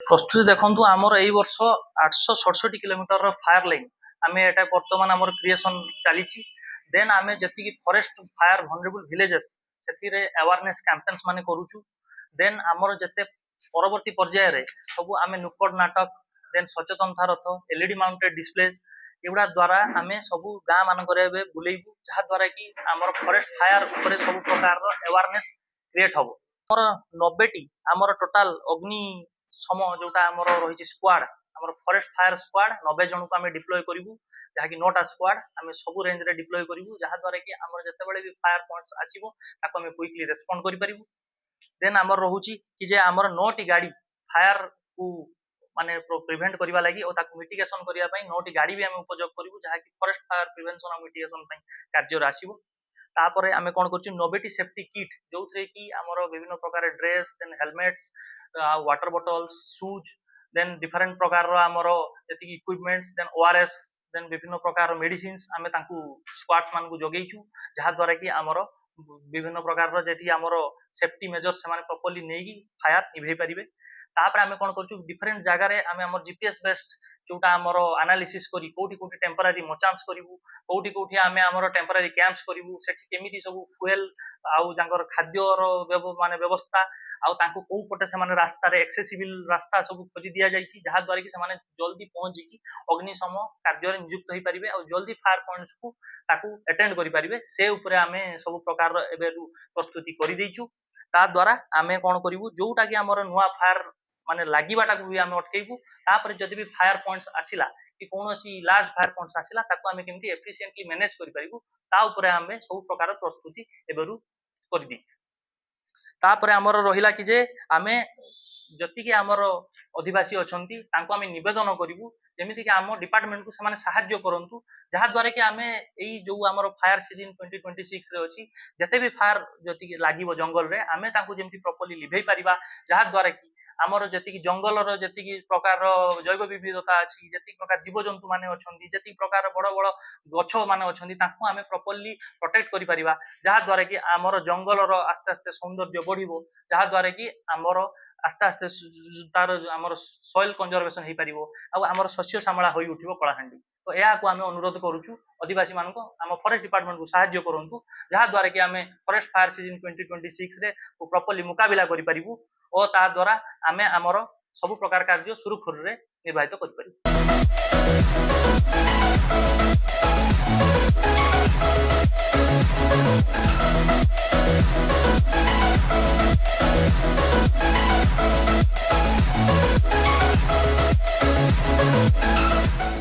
प्रस्तुति देखु आमर यही वर्ष 867 किलोमीटर फायर लाइन आम एटा बर्तमान आमर क्रिएशन चली देन आम जी फॉरेस्ट फायर वनरेबल विलेजेस से अवेयरनेस कैंपेन्स माने करूचु देन आमर जिते परवर्ती पर्याय रे सब आम नुक्कड़ नाटक देन सचेतनता रथ एलईडी माउंटेड डिस्प्लेज एगुड़ा द्वारा आम सब गाँ मानक बुलेबू जहाँ द्वारा कि आमर फॉरेस्ट फायर उपर सब प्रकार अवेयरनेस क्रिएट हम आमर 90टी आमर टोटाल अग्नि सम जोटा आमर रही स्क्वाड आमर फॉरेस्ट फायर स्क्वाड 90 जन को आम डिप्लॉय करूँ जहाँकि 9टा स्क्वाड आम सब रेंज रे डिप्लॉय करूँ जहाँ द्वारा कि आमर जितेबाला भी फायर पॉइंट्स आसो आम क्विकली रेस्पॉन्ड करूँ देन आमर रोचे कि आमर 9टी गाड़ी फायर को माने प्रिवेंट करने लगी और मिटिगेशन करने 9टी गाड़ी भी आम उपयोग करूँ जहाँकि फॉरेस्ट फायर प्रिवेंशन और मिटिगेशन कार्य आसो तापर आम कौन कर 90टी सेफ्टी किट जो थे कि आमर विभिन्न प्रकार dress then helmets water bottles shoes then different प्रकार आमर जी इक्विपमेंट्स देन ओआरएस देन विभिन्न प्रकार मेडिसिन्स आम स्क्वाड्स मान जगेचु जहाँ द्वारा कि आमर विभिन्न प्रकार जी आमर सेफ्टी मेजर से प्रॉपर्ली नहीं फायर निभे पारे तापर आम कौन कर डिफरेंट जगार आम जीपीएस बेस्ड जोटा आमर एनालिसिस करी कोठी कोठी टेम्परारी मचान्स करूँ कोठी कोठी आम आमर टेम्परारी कैंप्स करूँ से केमी सब फुएल आउ खाद्यर माने व्यवस्था आउ कौ पटे से रास्तार एक्सेसिबल रास्ता सब खोजी दि जाए जहाँ द्वारा कि से जल्दी पहुँचिकी अग्निशम कार्य नियुक्त हो पारे और जल्दी फायर पॉइंट्स को अटेंड करें से उपरे आम सब प्रकार प्रस्तुति कर ता द्वारा आम कौन करूँ जोटा कि आमर नुआ फायर माने लगिबाटा को भी आम अटकेबू तापर जदि भी फायर पॉइंट्स आसिला कि कौन लार्ज फायर पॉइंट्स आसिला ताको आम केमती एफिशिएंटली मैनेज करि परिबू ता उपरे आम सब प्रकार प्रस्तुति एबेरु कर दी तापर आमर रहिला कि जे आमे जति कि आमर अधिवासी अछंती तांको आमे निवेदन करिवु जेमिति कि आम डिपार्टमेंट को समान सहाय्य करंतु जहाँ द्वारा कि आमे एई जो आमर फायर सीजन 2026 रे अछि जते भी फायर जति कि लागिवो जंगल रे आमे तांको जेमिति प्रॉपर्ली लिभेई परिबा जहाँ द्वारा कि आमर जी जंगल जी प्रकार जैव विविधता अच्छी जी प्रकार जीवजंतु मैंने अच्छा जी प्रकार बड़ बड़ गछ मान अच्छा आम प्रॉपर्ली प्रोटेक्ट कर जहाँ द्वारा कि आमर जंगल आस्ते आस्ते सौंदर्य बढ़ो जहाँ द्वारा कि आमर आस्ते आस्ते तार आमर सॉइल कंजर्वेशन हो पार आमर शस्य श्यामला हो उठो कलाहांडी तो यह आम अनुरोध करुचु आदिवासी मान आम फॉरेस्ट डिपार्टमेंट को साहाय्य करूँ जहाँ द्वारा कि आम फॉरेस्ट फायर सीजन 2026 रे प्रॉपर्ली मुकाबिला करूँ और ता द्वारा आमे आमर सब प्रकार कार्य सुरुखुरु निर्वाहित करि